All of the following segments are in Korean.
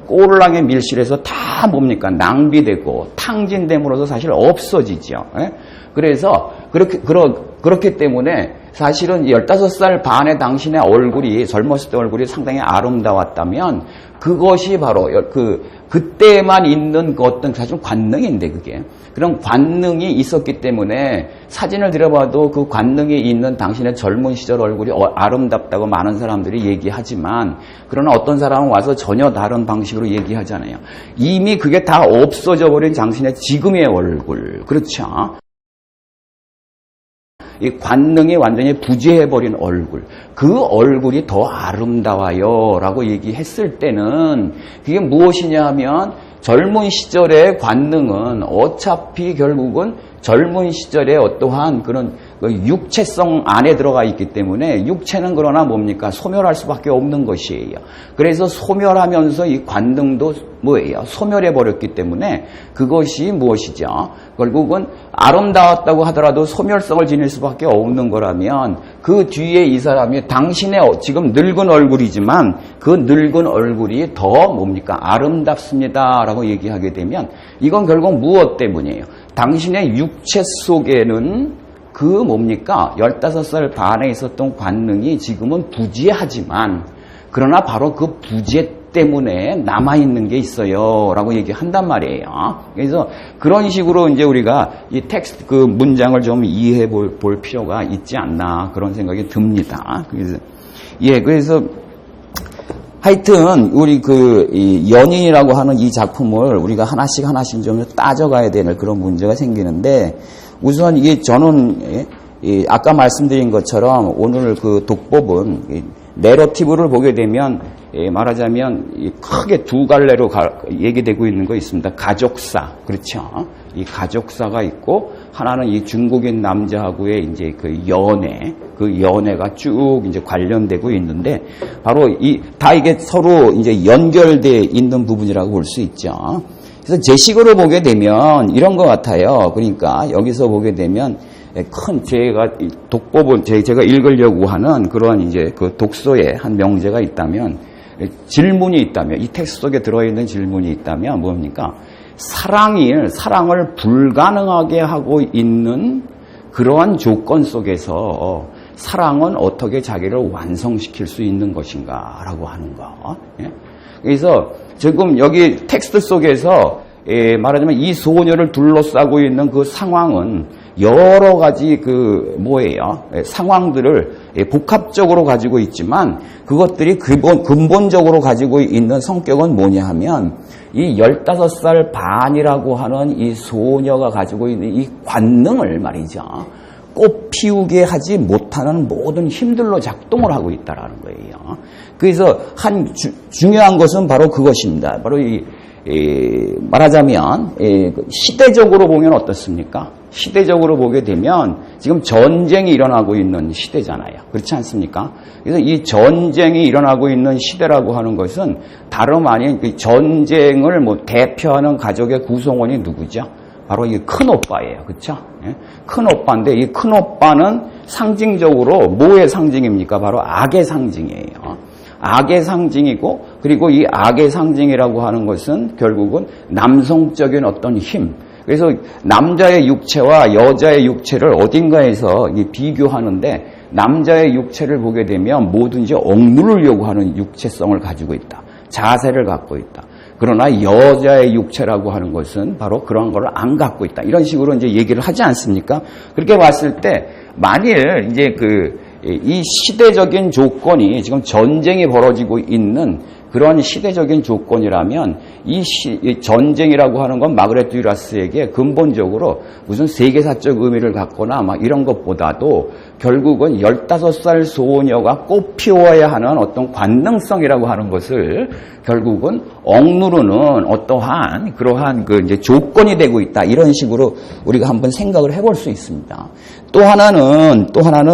꼬르랑에 밀실해서 다 뭡니까? 낭비되고 탕진됨으로써 사실 없어지죠. 예? 그래서 그렇기 때문에 사실은 15살 반의 당신의 얼굴이 젊었을 때 얼굴이 상당히 아름다웠다면 그것이 바로 그때만 있는 그 어떤 사실 관능인데 그게 그런 관능이 있었기 때문에 사진을 들여봐도 그 관능이 있는 당신의 젊은 시절 얼굴이 아름답다고 많은 사람들이 얘기하지만 그러나 어떤 사람은 와서 전혀 다른 방식으로 얘기하잖아요. 이미 그게 다 없어져 버린 당신의 지금의 얼굴 그렇죠. 이 관능이 완전히 부재해버린 얼굴, 그 얼굴이 더 아름다워요 라고 얘기했을 때는 그게 무엇이냐 하면 젊은 시절의 관능은 어차피 결국은 젊은 시절에 어떠한 그런 육체성 안에 들어가 있기 때문에 육체는 그러나 뭡니까? 소멸할 수밖에 없는 것이에요. 그래서 소멸하면서 이 관능도 뭐예요? 소멸해 버렸기 때문에 그것이 무엇이죠? 결국은 아름다웠다고 하더라도 소멸성을 지닐 수밖에 없는 거라면 그 뒤에 이 사람이 당신의 지금 늙은 얼굴이지만 그 늙은 얼굴이 더 뭡니까? 아름답습니다 라고 얘기하게 되면 이건 결국 무엇 때문이에요? 당신의 육체 속에는 그 뭡니까? 15살 반에 있었던 관능이 지금은 부재하지만 그러나 바로 그 부재 때문에 남아있는 게 있어요 라고 얘기한단 말이에요. 그래서 그런 식으로 이제 우리가 이 텍스트 그 문장을 좀 이해해 볼 필요가 있지 않나 그런 생각이 듭니다. 그래서 하여튼 우리 이 연인이라고 하는 이 작품을 우리가 하나씩 좀 따져가야 되는 그런 문제가 생기는데 우선 이게 저는 아까 말씀드린 것처럼 오늘 그 독법은 내러티브를 보게 되면 말하자면 크게 두 갈래로 얘기되고 있는 거 있습니다. 가족사 그렇죠. 이 가족사가 있고 하나는 이 중국인 남자하고의 이제 그 연애가 쭉 이제 관련되고 있는데 바로 다 이게 서로 이제 연결돼 있는 부분이라고 볼 수 있죠. 그래서 제 식으로 보게 되면 이런 것 같아요. 그러니까 여기서 보게 되면 제가 독법은 제가 읽으려고 하는 그러한 이제 그 독서에 한 명제가 있다면 질문이 있다면 이 텍스트 속에 들어있는 질문이 있다면 뭡니까? 사랑을 불가능하게 하고 있는 그러한 조건 속에서 사랑은 어떻게 자기를 완성시킬 수 있는 것인가라고 하는 거. 그래서 지금 여기 텍스트 속에서 말하자면 이 소녀를 둘러싸고 있는 그 상황은 여러 가지 상황들을 복합적으로 가지고 있지만 그것들이 근본적으로 가지고 있는 성격은 뭐냐 하면 이 15살 반이라고 하는 이 소녀가 가지고 있는 이 관능을 말이죠. 꽃 피우게 하지 못하는 모든 힘들로 작동을 하고 있다라는 거예요. 그래서 중요한 것은 바로 그것입니다. 바로 말하자면 시대적으로 보면 어떻습니까? 시대적으로 보게 되면 지금 전쟁이 일어나고 있는 시대잖아요. 그렇지 않습니까? 그래서 이 전쟁이 일어나고 있는 시대라고 하는 것은 다름 아닌 그 전쟁을 대표하는 가족의 구성원이 누구죠? 바로 이 큰오빠예요. 그렇죠? 큰 오빠인데 이 큰 오빠는 상징적으로 뭐의 상징입니까? 바로 악의 상징이에요. 악의 상징이고 그리고 이 악의 상징이라고 하는 것은 결국은 남성적인 어떤 힘. 그래서 남자의 육체와 여자의 육체를 어딘가에서 비교하는데 남자의 육체를 보게 되면 뭐든지 억누르려고 하는 육체성을 가지고 있다. 자세를 갖고 있다. 그러나 여자의 육체라고 하는 것은 바로 그런 걸 안 갖고 있다. 이런 식으로 이제 얘기를 하지 않습니까? 그렇게 봤을 때 만일 이제 이 시대적인 조건이 지금 전쟁이 벌어지고 있는 그런 시대적인 조건이라면 이 전쟁이라고 하는 건 마그레트 듀라스에게 근본적으로 무슨 세계사적 의미를 갖거나 막 이런 것보다도 결국은 15살 소녀가 꽃 피워야 하는 어떤 관능성이라고 하는 것을 결국은 억누르는 어떠한 그러한 이제 조건이 되고 있다. 이런 식으로 우리가 한번 생각을 해볼 수 있습니다. 또 하나는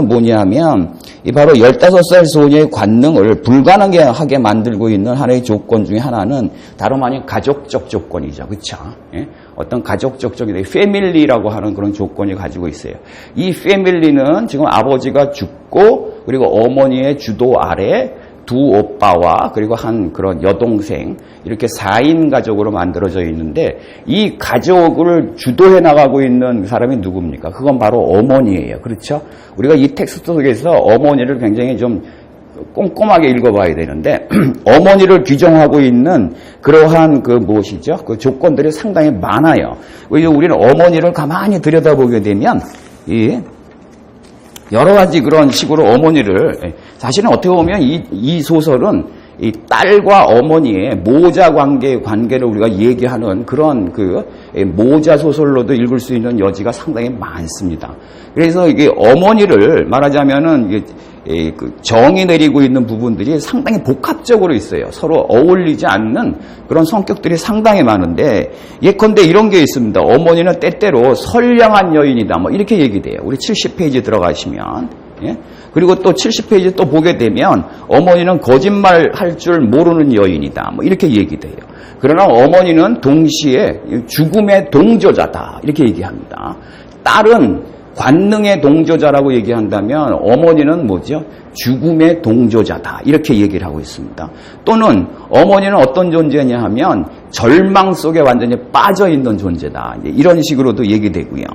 뭐냐면 바로 15살 소녀의 관능을 불가능하게 만들고 있는 하나의 조건 중에 하나는 다름 아닌 가족적 조건이죠. 그렇죠? 어떤 가족적 패밀리라고 하는 그런 조건이 가지고 있어요. 이 패밀리는 지금 아버지가 죽고 그리고 어머니의 주도 아래 두 오빠와 그리고 한 그런 여동생 이렇게 4인 가족으로 만들어져 있는데 이 가족을 주도해 나가고 있는 사람이 누굽니까? 그건 바로 어머니예요. 그렇죠? 우리가 이 텍스트 속에서 어머니를 굉장히 좀 꼼꼼하게 읽어봐야 되는데 어머니를 규정하고 있는 그러한 그 무엇이죠? 그 조건들이 상당히 많아요. 우리는 어머니를 가만히 들여다보게 되면 이 여러 가지 그런 식으로 어머니를 사실은 어떻게 보면 이 소설은 이 딸과 어머니의 모자 관계를 우리가 얘기하는 그런 그 모자 소설로도 읽을 수 있는 여지가 상당히 많습니다. 그래서 이게 어머니를 말하자면은 이게 그 정이 내리고 있는 부분들이 상당히 복합적으로 있어요. 서로 어울리지 않는 그런 성격들이 상당히 많은데 예컨대 이런 게 있습니다. 어머니는 때때로 선량한 여인이다. 뭐 이렇게 얘기돼요. 우리 70페이지 들어가시면. 예? 그리고 또 70페이지 또 보게 되면 어머니는 거짓말할 줄 모르는 여인이다. 뭐 이렇게 얘기돼요. 그러나 어머니는 동시에 죽음의 동조자다. 이렇게 얘기합니다. 딸은 관능의 동조자라고 얘기한다면 어머니는 뭐죠? 죽음의 동조자다. 이렇게 얘기를 하고 있습니다. 또는 어머니는 어떤 존재냐 하면 절망 속에 완전히 빠져있는 존재다. 이런 식으로도 얘기되고요.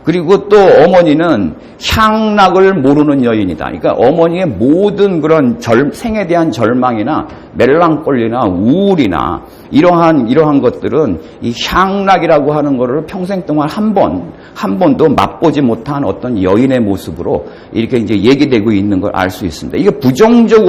그리고 또 어머니는 향락을 모르는 여인이다. 그러니까 어머니의 모든 그런 생에 대한 절망이나 멜랑꼴리나 우울이나 이러한 것들은 이 향락이라고 하는 것을 평생 동안 한 번도 맛보지 못한 어떤 여인의 모습으로 이렇게 이제 얘기되고 있는 걸 알 수 있습니다. 이게 부정적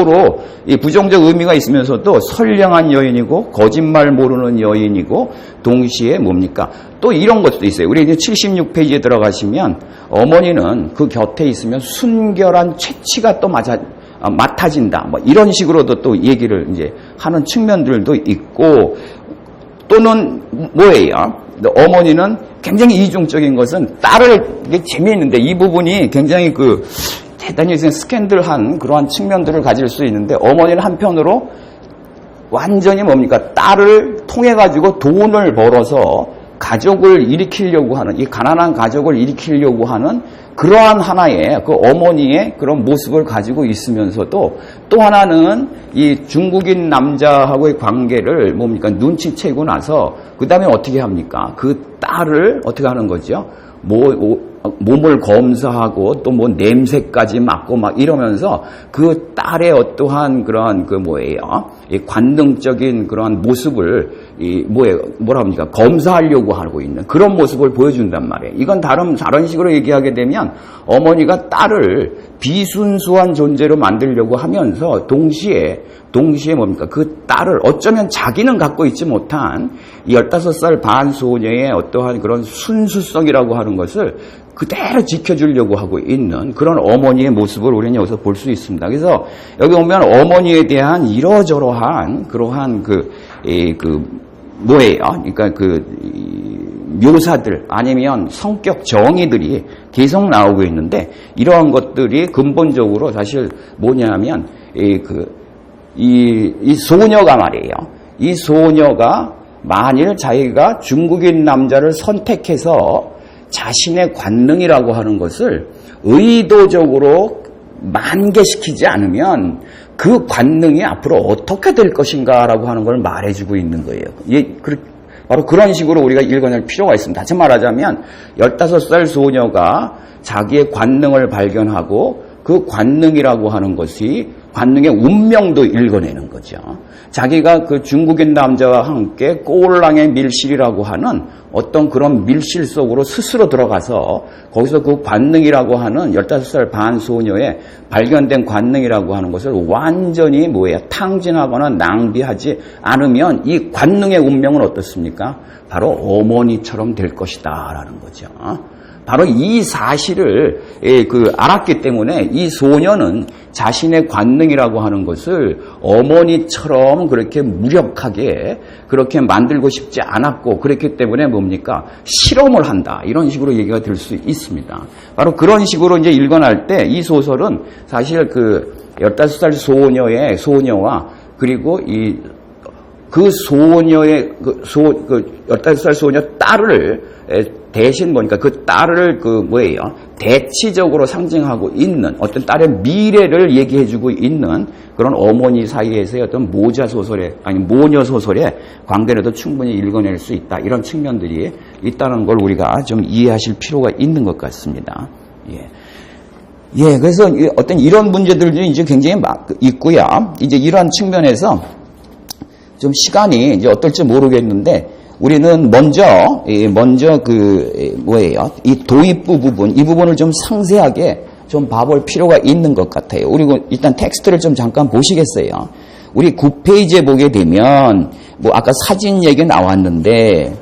의미가 있으면서도 선량한 여인이고 거짓말 모르는 여인이고 동시에 뭡니까? 또 이런 것도 있어요. 우리 이제 76페이지에 들어가시면 어머니는 그 곁에 있으면 순결한 채취가 또 맡아진다. 뭐 이런 식으로도 또 얘기를 이제 하는 측면들도 있고 또는 뭐예요? 어머니는 굉장히 이중적인 것은 딸을 이게 재미있는데 이 부분이 굉장히 대단히 스캔들한 그러한 측면들을 가질 수 있는데 어머니는 한편으로 완전히 뭡니까? 딸을 통해 가지고 돈을 벌어서 가족을 일으키려고 하는 이 가난한 가족을 일으키려고 하는 그러한 하나의 그 어머니의 그런 모습을 가지고 있으면서도 또 하나는 이 중국인 남자하고의 관계를 뭡니까? 눈치채고 나서 그 다음에 어떻게 합니까? 그 딸을 어떻게 하는 거죠? 몸을 검사하고 또 뭐 냄새까지 맡고 막 이러면서 그 딸의 어떠한 그런 이 관능적인 그런 모습을 뭐라 합니까? 검사하려고 하고 있는 그런 모습을 보여준단 말이에요. 이건 다른 식으로 얘기하게 되면 어머니가 딸을 비순수한 존재로 만들려고 하면서 동시에 뭡니까? 그 딸을 어쩌면 자기는 갖고 있지 못한 이 15살 반 소녀의 어떠한 그런 순수성이라고 하는 것을 그대로 지켜주려고 하고 있는 그런 어머니의 모습을 우리는 여기서 볼 수 있습니다. 그래서 여기 보면 어머니에 대한 이러저러한 그러한 뭐예요? 그러니까 묘사들 아니면 성격 정의들이 계속 나오고 있는데 이러한 것들이 근본적으로 사실 뭐냐면 이 소녀가 말이에요. 이 소녀가 만일 자기가 중국인 남자를 선택해서 자신의 관능이라고 하는 것을 의도적으로 만개시키지 않으면 그 관능이 앞으로 어떻게 될 것인가라고 하는 걸 말해주고 있는 거예요. 바로 그런 식으로 우리가 읽어낼 필요가 있습니다. 다시 말하자면 15살 소녀가 자기의 관능을 발견하고 그 관능이라고 하는 것이 관능의 운명도 읽어내는 거죠. 자기가 그 중국인 남자와 함께 꼬울랑의 밀실이라고 하는 어떤 그런 밀실 속으로 스스로 들어가서 거기서 그 관능이라고 하는 15살 반 소녀의 발견된 관능이라고 하는 것을 완전히 탕진하거나 낭비하지 않으면 이 관능의 운명은 어떻습니까? 바로 어머니처럼 될 것이다 라는 거죠. 바로 이 사실을 알았기 때문에 이 소녀는 자신의 관능이라고 하는 것을 어머니처럼 그렇게 무력하게 그렇게 만들고 싶지 않았고 그렇기 때문에 뭡니까? 실험을 한다. 이런 식으로 얘기가 될 수 있습니다. 바로 그런 식으로 이제 읽어낼 때 이 소설은 사실 15살 소녀와 그리고 이 그 소녀의, 15살 소녀 딸을 대신 보니까 그 딸을 대치적으로 상징하고 있는 어떤 딸의 미래를 얘기해주고 있는 그런 어머니 사이에서의 어떤 모녀 소설의 관계라도 충분히 읽어낼 수 있다. 이런 측면들이 있다는 걸 우리가 좀 이해하실 필요가 있는 것 같습니다. 예, 그래서 어떤 이런 문제들도 이제 굉장히 있고요. 이제 이러한 측면에서 좀 시간이 이제 어떨지 모르겠는데, 우리는 먼저 이 도입부 부분, 이 부분을 좀 상세하게 좀 봐볼 필요가 있는 것 같아요. 그리고 일단 텍스트를 좀 잠깐 보시겠어요. 우리 9페이지에 보게 되면, 아까 사진 얘기 나왔는데,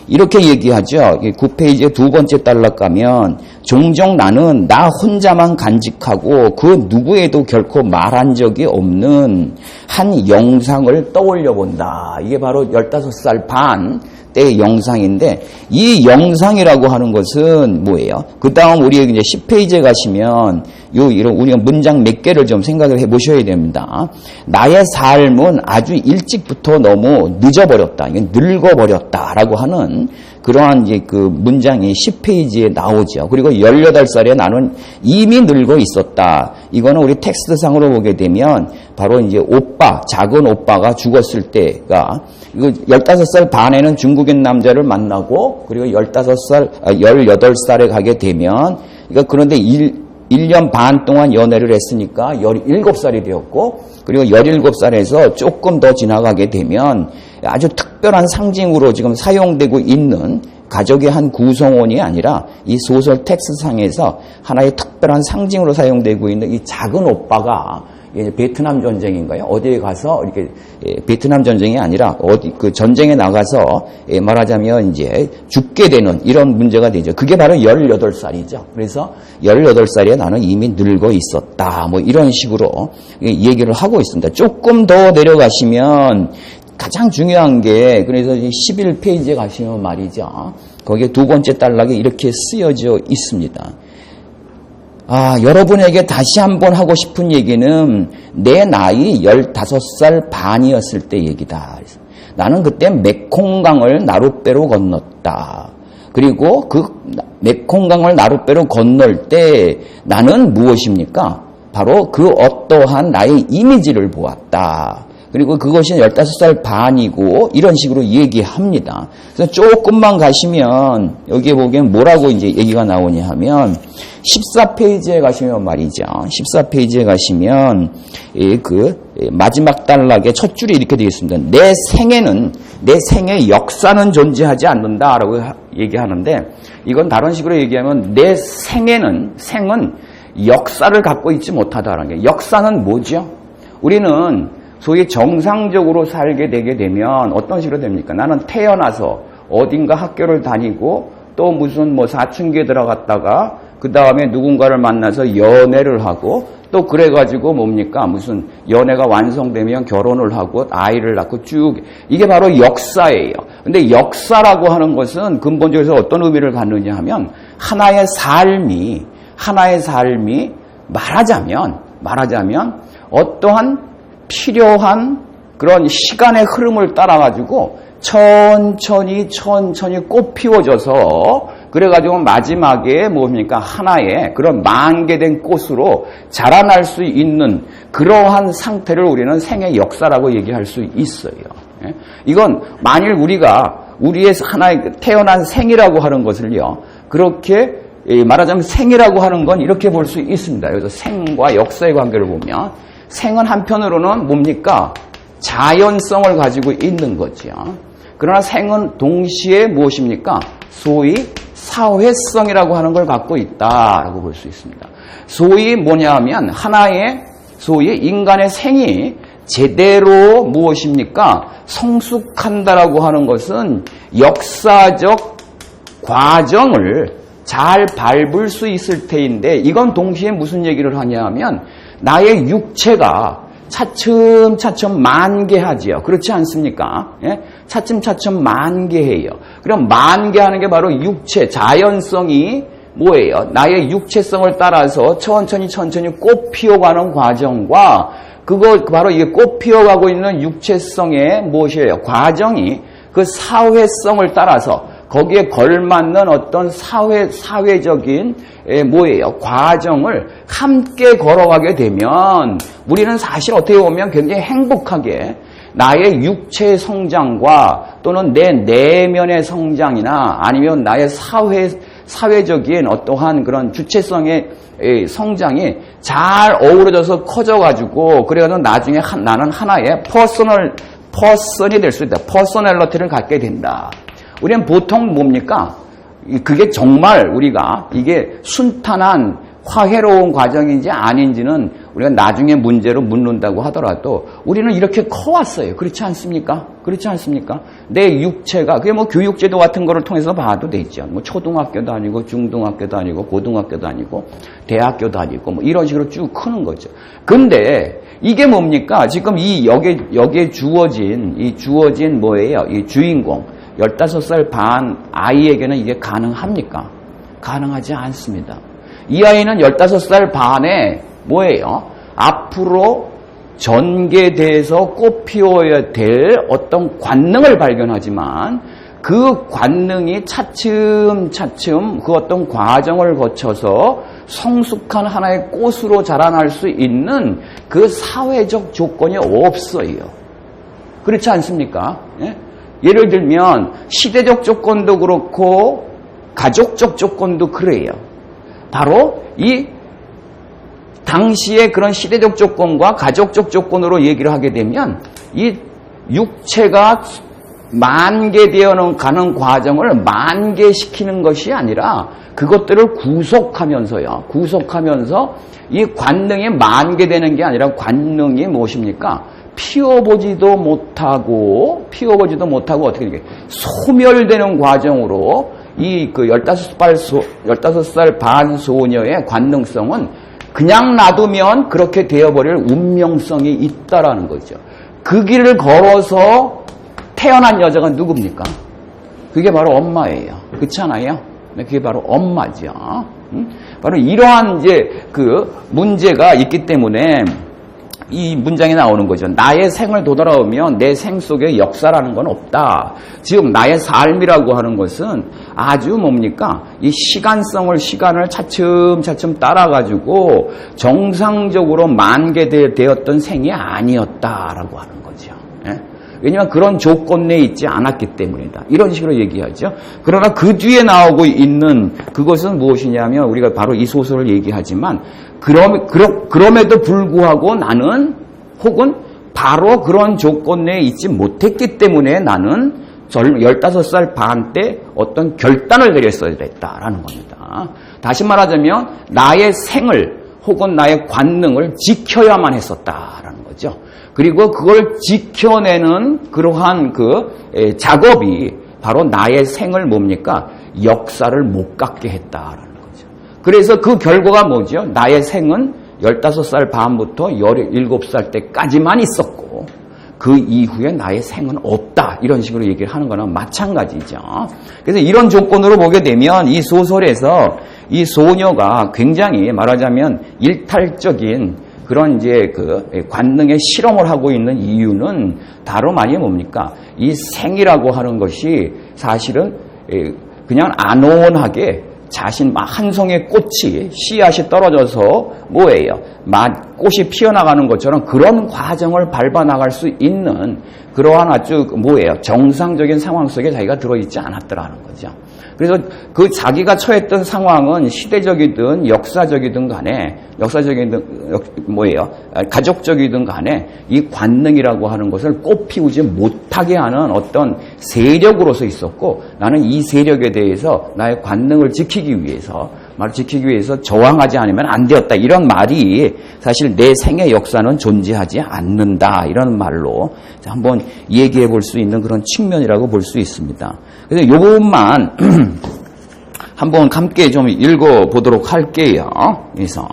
이렇게 얘기하죠. 9페이지에 두 번째 단락 가면, 종종 나는 나 혼자만 간직하고 그 누구에도 결코 말한 적이 없는 한 영상을 떠올려 본다. 이게 바로 15살 반 때의 영상인데, 이 영상이라고 하는 것은 뭐예요? 그 다음 우리 이제 10페이지에 가시면 이런 우리가 문장 몇 개를 좀 생각을 해 보셔야 됩니다. 나의 삶은 아주 일찍부터 너무 늦어버렸다. 늙어버렸다라고 하는 그러한 이제 그 문장이 10페이지에 나오죠. 그리고 18살에 나는 이미 늙어 있었다. 이거는 우리 텍스트상으로 보게 되면 바로 이제 작은 오빠가 죽었을 때가, 이거 15살 반에는 중국인 남자를 만나고, 그리고 18살에 가게 되면, 그런데 1년 반 동안 연애를 했으니까 17살이 되었고, 그리고 17살에서 조금 더 지나가게 되면 아주 특별한 상징으로 지금 사용되고 있는 가족의 한 구성원이 아니라 이 소설 텍스트상에서 하나의 특별한 상징으로 사용되고 있는 이 작은 오빠가 베트남 전쟁인가요? 어디에 가서 이렇게 베트남 전쟁이 아니라 그 전쟁에 나가서 말하자면 이제 죽게 되는 이런 문제가 되죠. 그게 바로 18살이죠. 그래서 18살에 나는 이미 늙어 있었다. 이런 식으로 얘기를 하고 있습니다. 조금 더 내려가시면 가장 중요한 게, 그래서 11페이지에 가시면 말이죠. 거기에 두 번째 단락에 이렇게 쓰여져 있습니다. 여러분에게 다시 한번 하고 싶은 얘기는 내 나이 15살 반이었을 때 얘기다. 나는 그때 메콩강을 나룻배로 건넜다. 그리고 그 메콩강을 나룻배로 건널 때 나는 무엇입니까? 바로 그 어떠한 나의 이미지를 보았다. 그리고 그것이 15살 반이고 이런 식으로 얘기합니다. 그래서 조금만 가시면 여기에 보기엔 뭐라고 이제 얘기가 나오냐 하면 14페이지에 가시면 말이죠. 14페이지에 가시면 마지막 단락에 첫 줄이 이렇게 되어 있습니다. 내 생의 역사는 존재하지 않는다라고 얘기하는데, 이건 다른 식으로 얘기하면 내 생은 역사를 갖고 있지 못하다라는 게, 역사는 뭐죠? 우리는 소위 정상적으로 살게 되게 되면 어떤 식으로 됩니까? 나는 태어나서 어딘가 학교를 다니고 또 무슨 사춘기에 들어갔다가 그 다음에 누군가를 만나서 연애를 하고 또 그래가지고 뭡니까? 무슨 연애가 완성되면 결혼을 하고 아이를 낳고 쭉, 이게 바로 역사예요. 근데 역사라고 하는 것은 근본적으로 어떤 의미를 갖느냐 하면 하나의 삶이 말하자면 어떠한 필요한 그런 시간의 흐름을 따라가지고 천천히 꽃 피워져서, 그래가지고 마지막에 뭡니까? 하나의 그런 만개된 꽃으로 자라날 수 있는 그러한 상태를 우리는 생의 역사라고 얘기할 수 있어요. 이건 만일 우리의 하나의 태어난 생이라고 하는 것을요, 그렇게 말하자면 생이라고 하는 건 이렇게 볼 수 있습니다. 그래서 생과 역사의 관계를 보면, 생은 한편으로는 뭡니까? 자연성을 가지고 있는 거죠. 그러나 생은 동시에 무엇입니까? 소위 사회성이라고 하는 걸 갖고 있다라고 볼 수 있습니다. 소위 뭐냐 하면 하나의 소위 인간의 생이 제대로 무엇입니까? 성숙한다라고 하는 것은 역사적 과정을 잘 밟을 수 있을 테인데, 이건 동시에 무슨 얘기를 하냐 하면 나의 육체가 차츰차츰 만개하지요. 그렇지 않습니까? 예? 차츰차츰 만개해요. 그럼 만개하는 게 바로 육체, 자연성이 뭐예요? 나의 육체성을 따라서 천천히 꽃 피워가는 과정과 그거 바로 이게 꽃 피어가고 있는 육체성의 무엇이에요? 과정이 그 사회성을 따라서 거기에 걸맞는 어떤 사회적인 뭐예요? 과정을 함께 걸어가게 되면 우리는 사실 어떻게 보면 굉장히 행복하게 나의 육체의 성장과 또는 내 내면의 성장이나 아니면 나의 사회적인 어떠한 그런 주체성의 성장이 잘 어우러져서 커져가지고 그래서 나중에 나는 하나의 퍼슨이 될 수 있다. 퍼서널리티를 갖게 된다. 우리는 보통 뭡니까? 그게 정말 우리가 이게 순탄한 화해로운 과정인지 아닌지는 우리가 나중에 문제로 묻는다고 하더라도 우리는 이렇게 커왔어요. 그렇지 않습니까? 그렇지 않습니까? 내 육체가 그게 뭐 교육제도 같은 거를 통해서 봐도 되죠. 뭐 초등학교도 아니고 중등학교도 아니고 고등학교도 아니고 대학교도 아니고 뭐 이런 식으로 쭉 크는 거죠. 근데 이게 뭡니까? 지금 이 여기에 주어진 뭐예요? 이 주인공 15살 반 아이에게는 이게 가능합니까? 가능하지 않습니다. 이 아이는 15살 반에 뭐예요? 앞으로 전개돼서 꽃 피워야 될 어떤 관능을 발견하지만 그 관능이 차츰차츰 그 어떤 과정을 거쳐서 성숙한 하나의 꽃으로 자라날 수 있는 그 사회적 조건이 없어요. 그렇지 않습니까? 예? 예를 들면 시대적 조건도 그렇고 가족적 조건도 그래요. 바로 이 당시의 그런 시대적 조건과 가족적 조건으로 얘기를 하게 되면 이 육체가 만개되어 가는 과정을 만개시키는 것이 아니라 그것들을 구속하면서 이 관능이 만개되는 게 아니라 관능이 무엇입니까? 피워보지도 못하고 어떻게 이게 소멸되는 과정으로 이 그 15살 반 소녀의 관능성은 그냥 놔두면 그렇게 되어버릴 운명성이 있다라는 거죠. 그 길을 걸어서 태어난 여자가 누굽니까? 그게 바로 엄마예요. 그렇지 않아요? 그게 바로 엄마죠. 바로 이러한 이제 그 문제가 있기 때문에 이 문장에 나오는 거죠. 나의 생을 되돌아오면 내 생 속에 역사라는 건 없다. 즉 나의 삶이라고 하는 것은 아주 뭡니까? 이 시간을 차츰차츰 따라가지고 정상적으로 만개되었던 생이 아니었다라고 하는 거죠. 예? 왜냐하면 그런 조건 내에 있지 않았기 때문이다. 이런 식으로 얘기하죠. 그러나 그 뒤에 나오고 있는 그것은 무엇이냐면 우리가 바로 이 소설을 얘기하지만 그럼에도 불구하고 나는 혹은 바로 그런 조건 내에 있지 못했기 때문에 나는 15살 반 때 어떤 결단을 내렸어야 됐다라는 겁니다. 다시 말하자면 나의 생을 혹은 나의 관능을 지켜야만 했었다라는 거죠. 그리고 그걸 지켜내는 그러한 그 작업이 바로 나의 생을 뭡니까? 역사를 못 갖게 했다라는 거죠. 그래서 그 결과가 뭐죠? 나의 생은 15살 반부터 17살 때까지만 있었고 그 이후에 나의 생은 없다. 이런 식으로 얘기를 하는 거나 마찬가지죠. 그래서 이런 조건으로 보게 되면 이 소설에서 이 소녀가 굉장히 말하자면 일탈적인 그런 이제 그 관능의 실험을 하고 있는 이유는 다름 아니면 뭡니까? 이 생이라고 하는 것이 사실은 그냥 안온하게 자신 한 송의 꽃이 씨앗이 떨어져서 뭐예요? 꽃이 피어나가는 것처럼 그런 과정을 밟아 나갈 수 있는 그러한 아주 뭐예요? 정상적인 상황 속에 자기가 들어있지 않았더라는 거죠. 그래서 그 자기가 처했던 상황은 시대적이든 역사적이든 간에 가족적이든 간에 이 관능이라고 하는 것을 꽃 피우지 못하게 하는 어떤 세력으로서 있었고 나는 이 세력에 대해서 나의 관능을 지키기 위해서 저항하지 않으면 안 되었다. 이런 말이 사실 내 생의 역사는 존재하지 않는다. 이런 말로 한번 얘기해 볼 수 있는 그런 측면이라고 볼 수 있습니다. 그래서 이 부분만 한번 함께 좀 읽어보도록 할게요. 그래서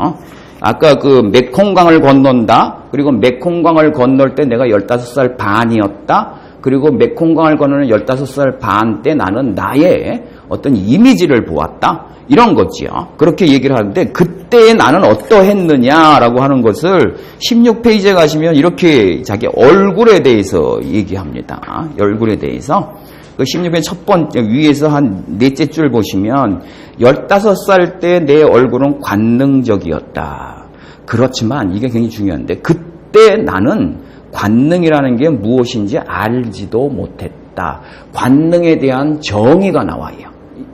아까 그 메콩강을 건넌다. 그리고 메콩강을 건널 때 내가 15살 반이었다. 그리고 메콩강을 건너는 15살 반 때 나는 나의 어떤 이미지를 보았다. 이런 거지요. 그렇게 얘기를 하는데 그때 나는 어떠했느냐라고 하는 것을 16페이지에 가시면 이렇게 자기 얼굴에 대해서 얘기합니다. 얼굴에 대해서. 그 16페이지 첫 번째 위에서 한 넷째 줄 보시면 15살 때 내 얼굴은 관능적이었다. 그렇지만 이게 굉장히 중요한데 그때 나는 관능이라는 게 무엇인지 알지도 못했다. 관능에 대한 정의가 나와요.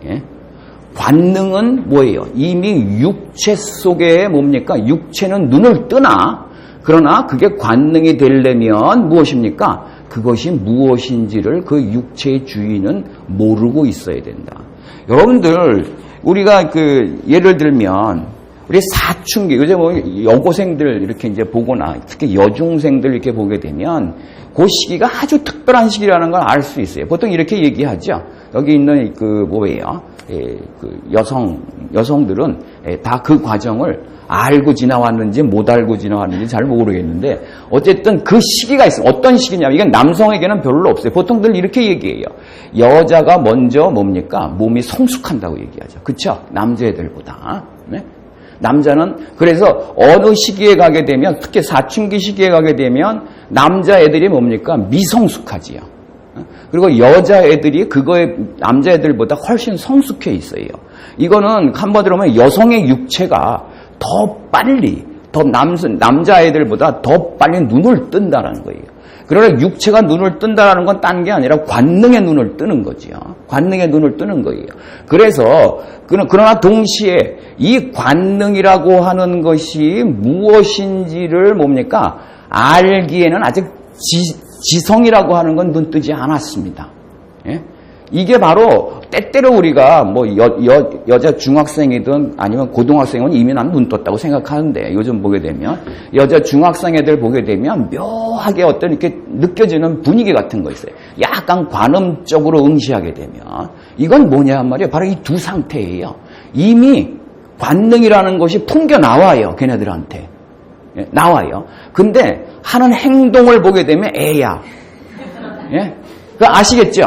예? 관능은 뭐예요? 이미 육체 속에 뭡니까? 육체는 눈을 뜨나 그러나 그게 관능이 되려면 무엇입니까? 그것이 무엇인지를 그 육체의 주인은 모르고 있어야 된다. 여러분들 우리가 예를 들면 우리 사춘기 요새 뭐 여고생들 이렇게 이제 보거나 특히 여중생들 이렇게 보게 되면 그 시기가 아주 특별한 시기라는 걸 알 수 있어요. 보통 이렇게 얘기하죠. 여기 있는 뭐예요? 여성들은 다 그 과정을 알고 지나왔는지 못 알고 지나왔는지 잘 모르겠는데 어쨌든 그 시기가 있어요. 어떤 시기냐면 이건 남성에게는 별로 없어요. 보통들 이렇게 얘기해요. 여자가 먼저 뭡니까? 몸이 성숙한다고 얘기하죠. 그렇죠? 남자애들보다. 네? 남자는 그래서 어느 시기에 가게 되면 특히 사춘기 시기에 가게 되면 남자애들이 뭡니까? 미성숙하지요. 그리고 여자애들이 그거에 남자애들보다 훨씬 성숙해 있어요. 이거는 한번 들어보면 여성의 육체가 더 빨리 남자애들보다 더 빨리 눈을 뜬다는 거예요. 그러나 육체가 눈을 뜬다는 건 딴 게 아니라 관능의 눈을 뜨는 거죠. 관능의 눈을 뜨는 거예요. 그래서 그러나 동시에 이 관능이라고 하는 것이 무엇인지를 뭡니까? 알기에는 아직 지성이라고 하는 건 눈 뜨지 않았습니다. 예? 이게 바로 때때로 우리가 뭐 여자 중학생이든 아니면 고등학생은 이미 난 눈 떴다고 생각하는데 요즘 보게 되면 여자 중학생 애들 보게 되면 묘하게 어떤 이렇게 느껴지는 분위기 같은 거 있어요. 약간 관음적으로 응시하게 되면 이건 뭐냐 말이에요. 바로 이 두 상태예요. 이미 관능이라는 것이 풍겨 나와요. 걔네들한테. 예, 나와요. 근데 하는 행동을 보게 되면 애야. 예? 그 아시겠죠?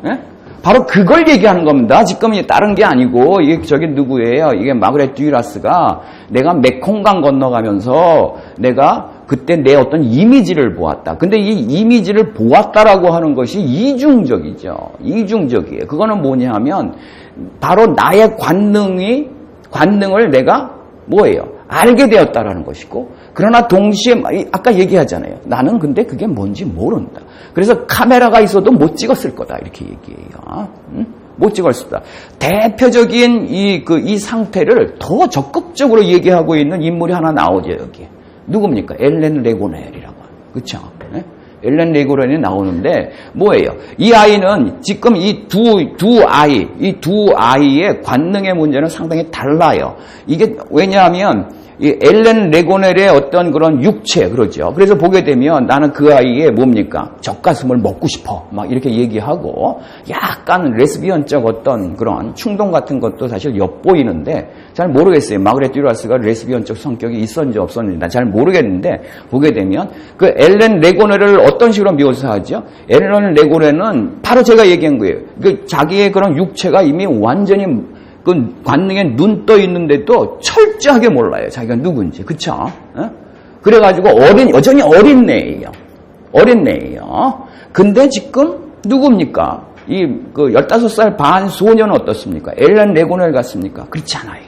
예? 바로 그걸 얘기하는 겁니다. 지금 다른 게 아니고 이게 저게 누구예요? 이게 마그렛 듀라스가 내가 메콩강 건너가면서 내가 그때 내 어떤 이미지를 보았다. 근데 이 이미지를 보았다라고 하는 것이 이중적이죠. 이중적이에요. 그거는 뭐냐 하면 바로 나의 관능을 내가 뭐예요? 알게 되었다라는 것이고 그러나 동시에 아까 얘기하잖아요. 나는 근데 그게 뭔지 모른다. 그래서 카메라가 있어도 못 찍었을 거다. 이렇게 얘기해요. 못 찍었다. 대표적인 이 상태를 더 적극적으로 얘기하고 있는 인물이 하나 나오죠. 여기. 누굽니까? 엘렌 레고넬이라고. 그렇죠? 네? 엘렌 레고넬이 나오는데 뭐예요? 이 아이는 지금 이 두 아이의 관능의 문제는 상당히 달라요. 이게 왜냐하면 이 엘렌 레고넬의 어떤 그런 육체 그러죠. 그래서 보게 되면 나는 그 아이의 뭡니까? 젖가슴을 먹고 싶어. 막 이렇게 얘기하고 약간 레스비언적 어떤 그런 충동 같은 것도 사실 엿보이는데 잘 모르겠어요. 마그렛 듀라스가 레스비언적 성격이 있었는지 없었는지 난 잘 모르겠는데 보게 되면 그 엘렌 레고넬을 어떤 식으로 묘사하죠? 엘렌 레고넬은 바로 제가 얘기한 거예요. 그 자기의 그런 육체가 이미 완전히 그 관능에 눈 떠 있는데도 철저하게 몰라요. 자기가 누군지. 그쵸? 어? 그래가지고 여전히 어린애예요. 근데 지금 누굽니까? 이 15살 반 소년은 어떻습니까? 엘렌 레고넬 같습니까? 그렇지 않아요.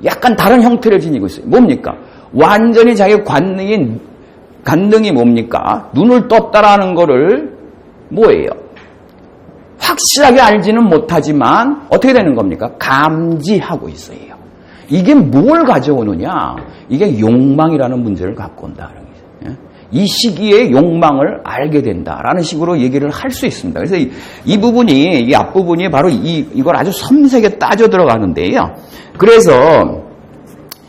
약간 다른 형태를 지니고 있어요. 뭡니까? 완전히 자기 관능이 뭡니까? 눈을 떴다라는 거를 뭐예요? 확실하게 알지는 못하지만 어떻게 되는 겁니까? 감지하고 있어요. 이게 뭘 가져오느냐? 이게 욕망이라는 문제를 갖고 온다는 거죠. 이 시기에 욕망을 알게 된다라는 식으로 얘기를 할 수 있습니다. 그래서 이 부분이, 이 앞부분이 바로 이걸 아주 섬세하게 따져 들어가는데요. 그래서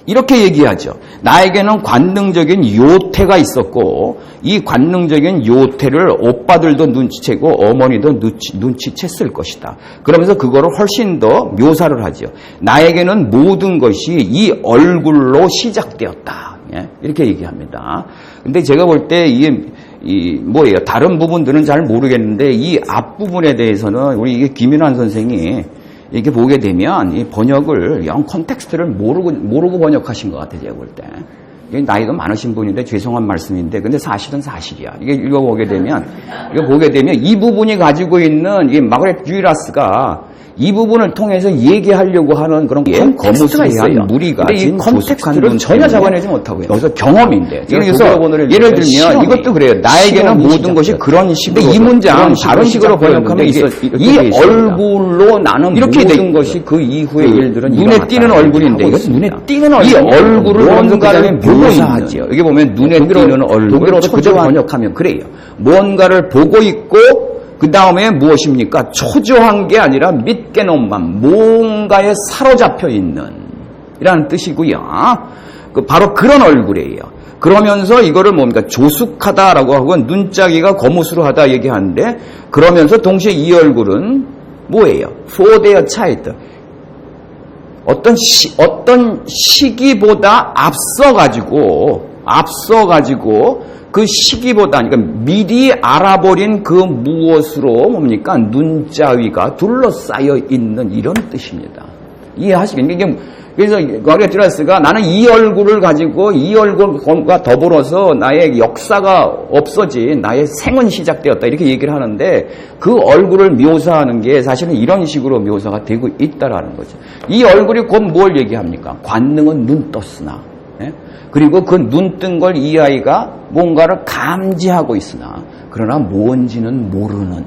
이렇게 얘기하죠. 나에게는 관능적인 요태가 있었고 이 관능적인 요태를 오빠들도 눈치채고 어머니도 눈치챘을 것이다. 그러면서 그거를 훨씬 더 묘사를 하죠. 나에게는 모든 것이 이 얼굴로 시작되었다. 이렇게 얘기합니다. 근데 제가 볼 때 뭐예요? 다른 부분들은 잘 모르겠는데 이 앞부분에 대해서는 우리 이게 김윤환 선생이 이렇게 보게 되면 이 번역을 영 컨텍스트를 모르고 번역하신 것 같아요. 제가 볼 때. 나이가 많으신 분인데 죄송한 말씀인데 근데 사실은 사실이야. 이게 이거 보게 되면 이 부분이 가지고 있는 이 마그렛 듀라스가 이 부분을 통해서 얘기하려고 하는 그런 컨텍스트가 있어요. 무리가 근데 이 컨텍스트를 전혀 잡아내지 못하고요. 여기서 경험인데. 그래서 예를 들면 이것도 그래요. 나에게는 모든 것이 그런 식으로. 근데 이 문장 다른 식으로 번역하면 이 얼굴로 나는 이렇게 모든 것이 그 이후의 일들은 눈에 띄는 얼굴인데 이것은 눈에 띄는 얼굴. 이 얼굴을 뭔가를 묘사하죠. 이게 보면 눈에 띄는 얼굴. 독일어도 그대로 번역하면 그래요. 뭔가를 보고 있고 그 다음에 무엇입니까? 초조한 게 아니라 밑개놈만 뭔가에 사로잡혀 있는 이라는 뜻이고요. 바로 그런 얼굴이에요. 그러면서 이거를 뭡니까? 조숙하다라고 하고 눈짜기가 거무스루하다 얘기하는데 그러면서 동시에 이 얼굴은 뭐예요? For their child. 어떤 시기보다 앞서가지고 그 시기보다, 그러니까 미리 알아버린 그 무엇으로 뭡니까? 눈자위가 둘러싸여 있는 이런 뜻입니다. 이해하시겠습니까? 그래서 마그렛 듀라스가 나는 이 얼굴을 가지고 이 얼굴과 더불어서 나의 역사가 없어진 나의 생은 시작되었다 이렇게 얘기를 하는데 그 얼굴을 묘사하는 게 사실은 이런 식으로 묘사가 되고 있다라는 거죠. 이 얼굴이 곧 뭘 얘기합니까? 관능은 눈 떴으나 그리고 그 눈 뜬 걸 이 아이가 뭔가를 감지하고 있으나 그러나 뭔지는 모르는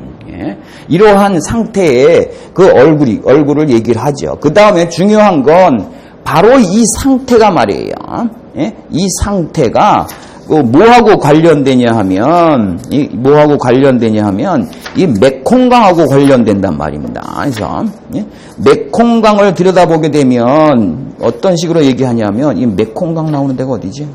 이러한 상태의 그 얼굴을 얘기를 하죠. 그 다음에 중요한 건 바로 이 상태가 말이에요. 이 상태가 뭐하고 관련되냐 하면 이 메콩강하고 관련된단 말입니다. 그래서 메콩강을 들여다보게 되면 어떤 식으로 얘기하냐면 이 메콩강 나오는 데가 어디지?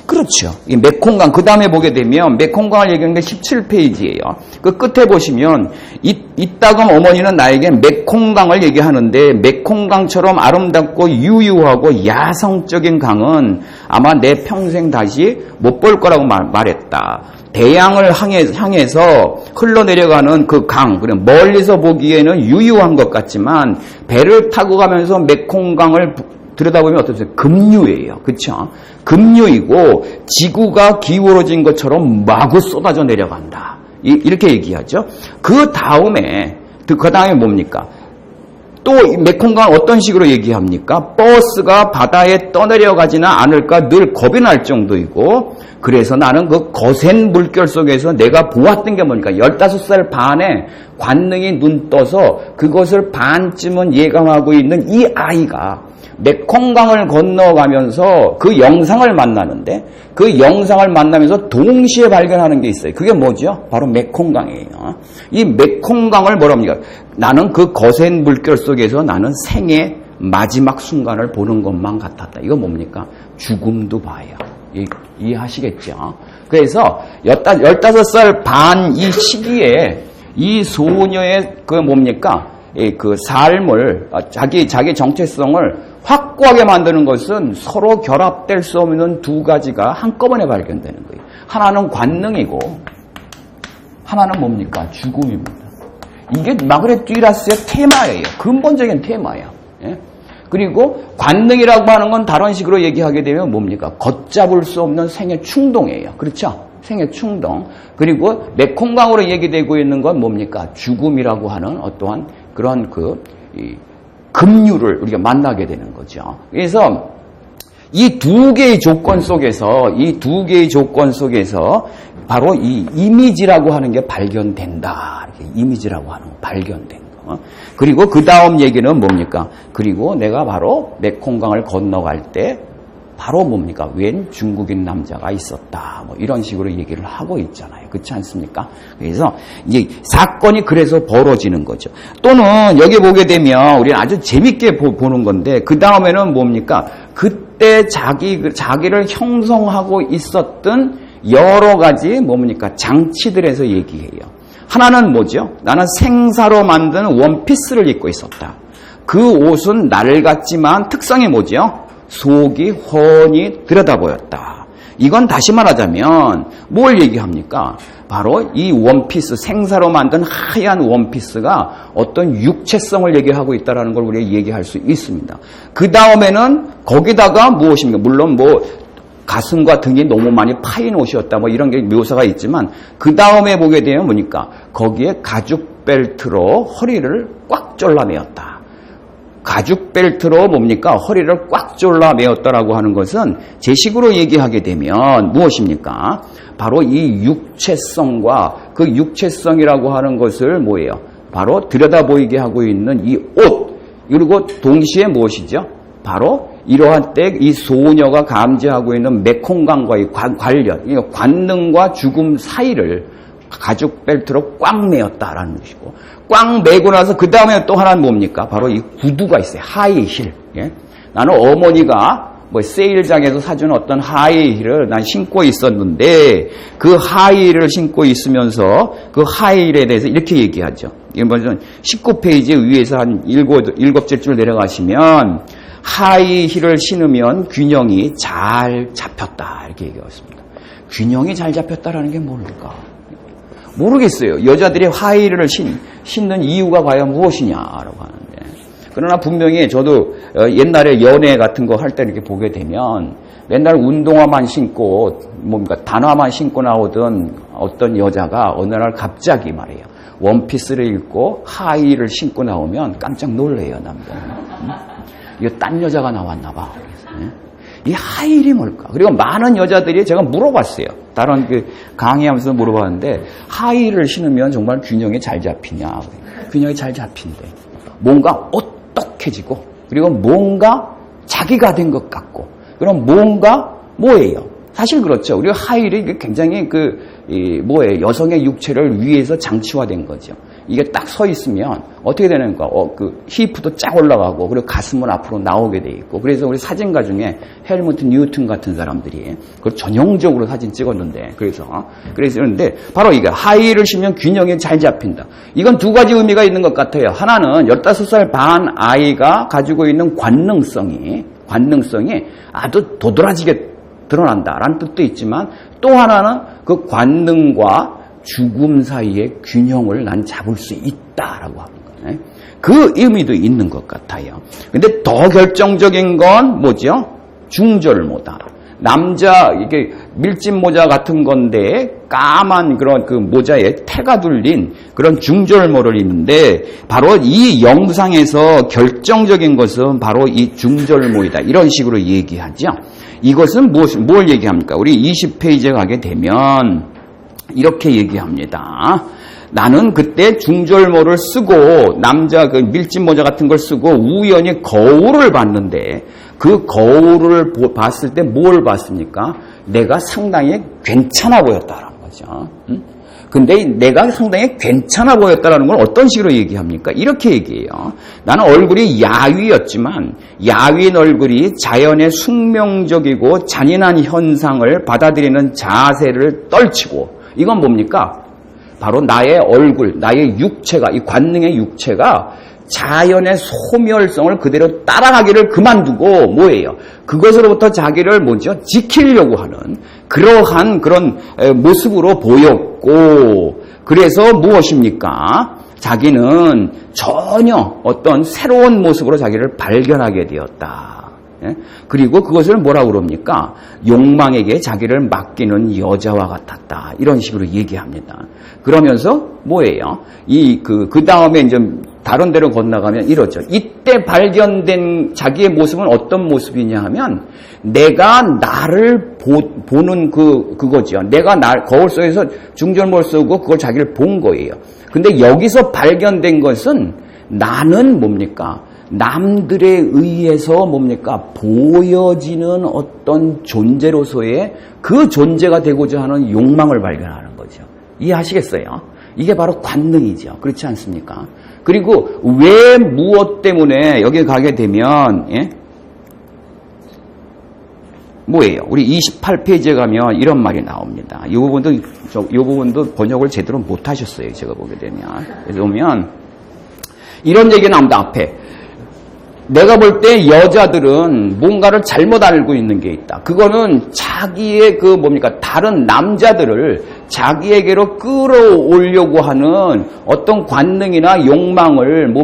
그렇죠. 이 메콩강, 그 다음에 보게 되면 메콩강을 얘기하는 게 17페이지예요. 그 끝에 보시면 이따금 어머니는 나에게 메콩강을 얘기하는데 메콩강처럼 아름답고 유유하고 야성적인 강은 아마 내 평생 다시 못 볼 거라고 말했다. 대양을 향해서 흘러내려가는 그 강, 멀리서 보기에는 유유한 것 같지만 배를 타고 가면서 메콩강을 들여다보면 어떠세요? 급류예요. 그렇죠? 급류이고 지구가 기울어진 것처럼 마구 쏟아져 내려간다. 이렇게 얘기하죠. 그 다음에 뭡니까? 또 메콩강 어떤 식으로 얘기합니까? 버스가 바다에 떠내려가지는 않을까 늘 겁이 날 정도이고 그래서 나는 그 거센 물결 속에서 내가 보았던 게 뭡니까? 15살 반에 관능이 눈 떠서 그것을 반쯤은 예감하고 있는 이 아이가 메콩강을 건너가면서 그 영상을 만나는데 그 영상을 만나면서 동시에 발견하는 게 있어요. 그게 뭐죠? 바로 메콩강이에요. 이 메콩강을 뭐랍니까? 나는 그 거센 물결 속에서 나는 생의 마지막 순간을 보는 것만 같았다. 이거 뭡니까? 죽음도 봐요. 이해하시겠죠? 그래서 15살 반 이 시기에 이 소녀의 그 삶을 자기 정체성을 확고하게 만드는 것은 서로 결합될 수 없는 두 가지가 한꺼번에 발견되는 거예요. 하나는 관능이고 하나는 뭡니까? 죽음입니다. 이게 마그렛 듀라스의 테마예요. 근본적인 테마예요. 그리고 관능이라고 하는 건 다른 식으로 얘기하게 되면 뭡니까? 걷잡을 수 없는 생의 충동이에요. 그렇죠? 생의 충동. 그리고 메콩강으로 얘기되고 있는 건 뭡니까? 죽음이라고 하는 어떠한 그런 급류를 우리가 만나게 되는 거죠. 그래서 이 두 개의 조건 속에서 바로 이 이미지라고 하는 게 발견된다. 이렇게 이미지라고 하는 거 발견된 거. 그리고 그 다음 얘기는 뭡니까? 그리고 내가 바로 메콩강을 건너갈 때 바로 뭡니까? 웬 중국인 남자가 있었다. 이런 식으로 얘기를 하고 있잖아요. 그렇지 않습니까? 그래서 이제 사건이 그래서 벌어지는 거죠. 또는 여기 보게 되면 우리는 아주 재밌게 보는 건데 그 다음에는 뭡니까? 그때 자기를 형성하고 있었던 여러 가지 뭡니까? 장치들에서 얘기해요. 하나는 뭐죠? 나는 생사로 만든 원피스를 입고 있었다. 그 옷은 낡았지만 특성이 뭐죠? 속이 훤히 들여다보였다. 이건 다시 말하자면 뭘 얘기합니까? 바로 이 원피스, 생사로 만든 하얀 원피스가 어떤 육체성을 얘기하고 있다는 걸 우리가 얘기할 수 있습니다. 그 다음에는 거기다가 무엇입니까? 물론 가슴과 등이 너무 많이 파인 옷이었다 이런 게 묘사가 있지만 그 다음에 보게 되면 뭐니까 거기에 가죽 벨트로 허리를 꽉 졸라매었다. 가죽 벨트로 뭡니까? 허리를 꽉 졸라매었다라고 하는 것은 제식으로 얘기하게 되면 무엇입니까? 바로 이 육체성과 그 육체성이라고 하는 것을 뭐예요? 바로 들여다보이게 하고 있는 이 옷, 그리고 동시에 무엇이죠? 바로 이러한 때 이 소녀가 감지하고 있는 메콩강과의 관련, 관능과 죽음 사이를 가죽 벨트로 꽉 매었다라는 것이고, 꽉 매고 나서 그 다음에 또 하나는 뭡니까? 바로 이 구두가 있어요. 하이힐. 예? 나는 어머니가 세일장에서 사준 어떤 하이힐을 난 신고 있었는데 그 하이힐을 신고 있으면서 그 하이힐에 대해서 이렇게 얘기하죠. 이번 19페이지 위에서 한 7줄 내려가시면 하이힐을 신으면 균형이 잘 잡혔다 이렇게 얘기했습니다. 균형이 잘 잡혔다라는 게 뭘까? 모르겠어요. 여자들이 하이힐을 신는 이유가 과연 무엇이냐라고 하는데. 그러나 분명히 저도 옛날에 연애 같은 거 할 때 이렇게 보게 되면 맨날 운동화만 신고 단화만 신고 나오던 어떤 여자가 어느 날 갑자기 말이에요. 원피스를 입고 하이힐을 신고 나오면 깜짝 놀래요, 남자는. 이거 딴 여자가 나왔나 봐. 이 하이힐이 뭘까? 그리고 많은 여자들이 제가 물어봤어요. 다른 강의하면서 물어봤는데 하이힐을 신으면 정말 균형이 잘 잡히냐? 균형이 잘 잡힌대. 뭔가 어떡해지고 그리고 뭔가 자기가 된 것 같고 그럼 뭔가 뭐예요? 사실 그렇죠. 우리가 하이힐이 굉장히 여성의 육체를 위해서 장치화된 거죠. 이게 딱 서 있으면 어떻게 되는 거야? 히프도 쫙 올라가고 그리고 가슴은 앞으로 나오게 돼 있고 그래서 우리 사진가 중에 헬무트 뉴튼 같은 사람들이 그걸 전형적으로 사진 찍었는데 그런데 바로 이게 하이힐을 신으면 균형이 잘 잡힌다. 이건 두 가지 의미가 있는 것 같아요. 하나는 15살 반 아이가 가지고 있는 관능성이 아주 도드라지게 드러난다라는 뜻도 있지만 또 하나는 그 관능과 죽음 사이의 균형을 난 잡을 수 있다라고 하는 거예요. 그 의미도 있는 것 같아요. 근데 더 결정적인 건 뭐죠? 중절모다. 남자 이게 밀짚 모자 같은 건데 까만 그런 그 모자에 태가 둘린 그런 중절모를 입는데 바로 이 영상에서 결정적인 것은 바로 이 중절모이다. 이런 식으로 얘기하죠. 이것은 뭘 얘기합니까? 우리 20페이지에 가게 되면 이렇게 얘기합니다. 나는 그때 중절모를 쓰고 남자 밀짚 모자 같은 걸 쓰고 우연히 거울을 봤는데 그 거울을 봤을 때 뭘 봤습니까? 내가 상당히 괜찮아 보였다라는 거죠. 근데 내가 상당히 괜찮아 보였다라는 걸 어떤 식으로 얘기합니까? 이렇게 얘기해요. 나는 얼굴이 야위였지만 야위인 얼굴이 자연의 숙명적이고 잔인한 현상을 받아들이는 자세를 떨치고 이건 뭡니까? 바로 나의 얼굴, 나의 육체가, 이 관능의 육체가 자연의 소멸성을 그대로 따라가기를 그만두고 뭐예요? 그것으로부터 자기를 지키려고 하는 그러한 그런 모습으로 보였고 그래서 무엇입니까? 자기는 전혀 어떤 새로운 모습으로 자기를 발견하게 되었다. 그리고 그것을 뭐라고 그럽니까? 욕망에게 자기를 맡기는 여자와 같았다. 이런 식으로 얘기합니다. 그러면서 뭐예요? 그 다음에 이제 다른 데로 건너가면 이러죠. 이때 발견된 자기의 모습은 어떤 모습이냐 하면 내가 나를 보는 그거죠. 내가 거울 속에서 중절모를 쓰고 그걸 자기를 본 거예요. 근데 여기서 발견된 것은 나는 뭡니까? 남들에 의해서 보여지는 어떤 존재로서의 그 존재가 되고자 하는 욕망을 발견하는 거죠. 이해하시겠어요? 이게 바로 관능이죠. 그렇지 않습니까? 그리고 왜 무엇 때문에 여기 가게 되면 뭐예요? 우리 28페이지에 가면 이런 말이 나옵니다. 이 부분도 번역을 제대로 못 하셨어요. 제가 보게 되면. 그래서 보면 이런 얘기가 나옵니다. 앞에. 내가 볼 때 여자들은 뭔가를 잘못 알고 있는 게 있다. 그거는 자기의 다른 남자들을 자기에게로 끌어오려고 하는 어떤 관능이나 욕망을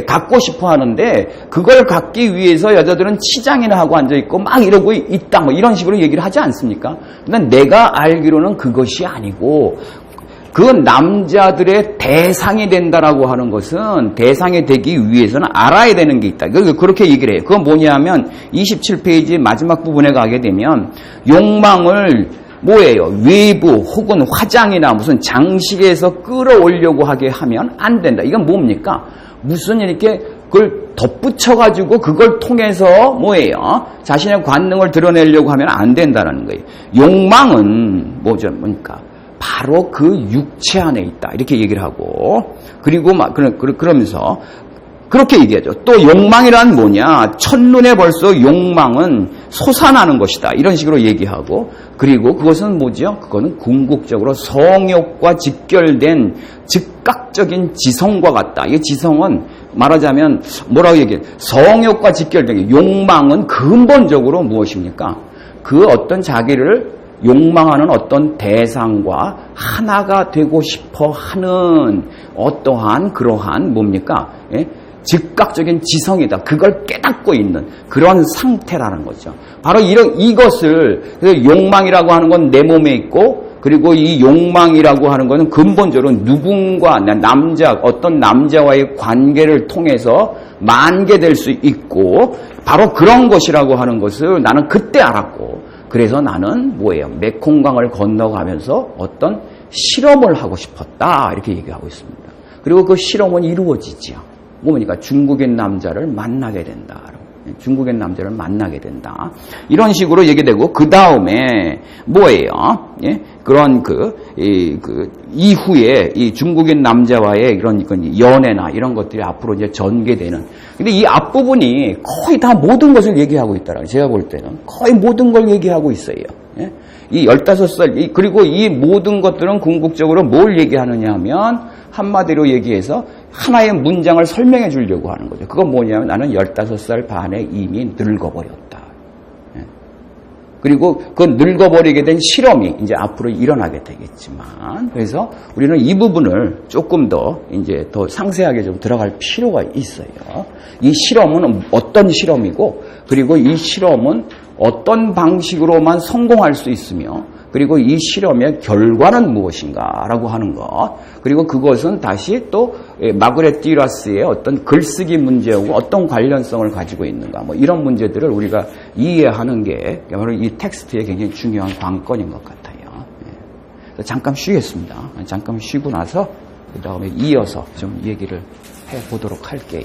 갖고 싶어 하는데, 그걸 갖기 위해서 여자들은 치장이나 하고 앉아있고 막 이러고 있다. 이런 식으로 얘기를 하지 않습니까? 근데 내가 알기로는 그것이 아니고, 그 남자들의 대상이 된다라고 하는 것은 대상이 되기 위해서는 알아야 되는 게 있다. 그렇게 얘기를 해요. 그건 뭐냐면 27페이지 마지막 부분에 가게 되면 욕망을 외부 혹은 화장이나 무슨 장식에서 끌어오려고 하게 하면 안 된다. 이건 뭡니까? 무슨 이렇게 그걸 덧붙여가지고 그걸 통해서 자신의 관능을 드러내려고 하면 안 된다는 거예요. 욕망은 바로 그 육체 안에 있다. 이렇게 얘기를 하고, 그리고 그러면서 그렇게 얘기하죠. 또 욕망이란 뭐냐? 첫눈에 벌써 욕망은 솟아나는 것이다. 이런 식으로 얘기하고, 그리고 그것은 그거는 궁극적으로 성욕과 직결된 즉각적인 지성과 같다. 이 지성은 말하자면 뭐라고 얘기해요? 성욕과 직결된 욕망은 근본적으로 무엇입니까? 그 어떤 자기를 욕망하는 어떤 대상과 하나가 되고 싶어 하는 어떠한 그러한 즉각적인 지성이다. 그걸 깨닫고 있는 그런 상태라는 거죠. 바로 이것을, 욕망이라고 하는 건 내 몸에 있고, 그리고 이 욕망이라고 하는 것은 근본적으로 누군가, 어떤 남자와의 관계를 통해서 만개될 수 있고, 바로 그런 것이라고 하는 것을 나는 그때 알았고, 그래서 나는 메콩강을 건너가면서 어떤 실험을 하고 싶었다. 이렇게 얘기하고 있습니다. 그리고 그 실험은 이루어지지요. 중국인 남자를 만나게 된다. 중국인 남자를 만나게 된다. 이런 식으로 얘기되고, 그 다음에 그런 이후에 이 중국인 남자와의 이런 연애나 이런 것들이 앞으로 이제 전개되는. 근데 이 앞부분이 거의 다 모든 것을 얘기하고 있더라고요. 제가 볼 때는 거의 모든 걸 얘기하고 있어요. 이 15살, 그리고 이 모든 것들은 궁극적으로 뭘 얘기하느냐 하면, 한마디로 얘기해서 하나의 문장을 설명해 주려고 하는 거죠. 그건 뭐냐면 나는 15살 반에 이미 늙어버렸다. 그리고 그 늙어버리게 된 실험이 이제 앞으로 일어나게 되겠지만, 그래서 우리는 이 부분을 조금 더 상세하게 좀 들어갈 필요가 있어요. 이 실험은 어떤 실험이고, 그리고 이 실험은 어떤 방식으로만 성공할 수 있으며, 그리고 이 실험의 결과는 무엇인가라고 하는 것, 그리고 그것은 다시 또 마그렛 듀라스의 어떤 글쓰기 문제하고 어떤 관련성을 가지고 있는가, 이런 문제들을 우리가 이해하는 게 바로 이 텍스트의 굉장히 중요한 관건인 것 같아요. 잠깐 쉬겠습니다. 잠깐 쉬고 나서 그 다음에 이어서 좀 얘기를 해보도록 할게요.